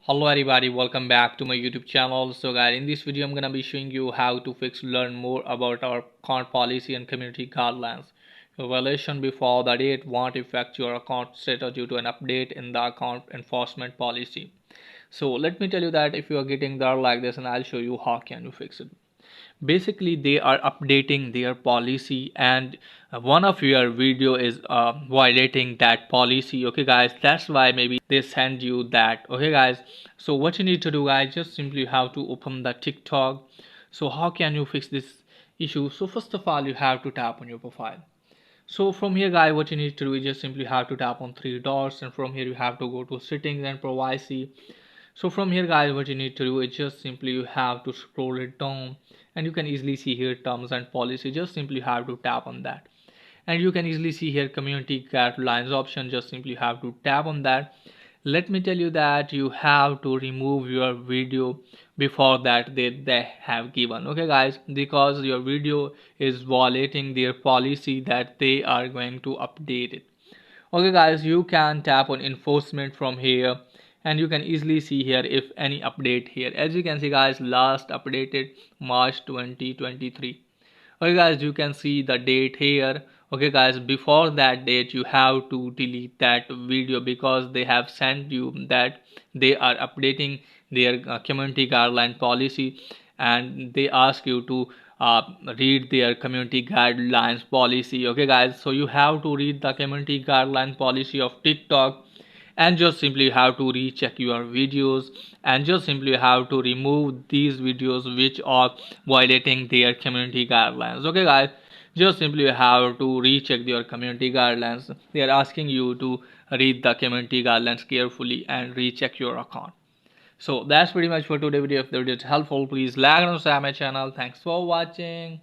Hello everybody, welcome back to my YouTube channel. So guys, in this video I'm gonna be showing you how to learn more about our account policy and community guidelines. Your violation before the date won't affect your account status due to an update in the account enforcement policy. So let me tell you that if you are getting there like this, and I'll show you how can you fix it. Basically they are updating their policy, and one of your video is violating that policy. Okay guys, that's why maybe they send you that. Okay guys, so what you need to do guys, just simply have to open the TikTok. So how can you fix this issue? So first of all, you have to tap on your profile. So from here guys, what you need to do is just simply have to tap on three dots, and from here you have to go to settings and privacy. So from here guys, what you need to do is just simply you have to scroll it down, and you can easily see here terms and policy. Just simply have to tap on that, and you can easily see here community guidelines option. Just simply have to tap on that. Let me tell you that you have to remove your video before that they have given. Okay guys, because your video is violating their policy that they are going to update it. Okay guys, you can tap on enforcement from here, and you can easily see here if any update here. As you can see guys, last updated March 2023. Okay guys, you can see the date here. Okay guys, before that date you have to delete that video because they have sent you that they are updating their community guideline policy, and they ask you to read their community guidelines policy. Okay guys, so you have to read the community guideline policy of TikTok, and just simply have to recheck your videos, and just simply have to remove these videos which are violating their community guidelines. Okay guys, just simply have to recheck your community guidelines. They are asking you to read the community guidelines carefully and recheck your account. So that's pretty much for today video. If the video is helpful, please like and subscribe my channel. Thanks for watching.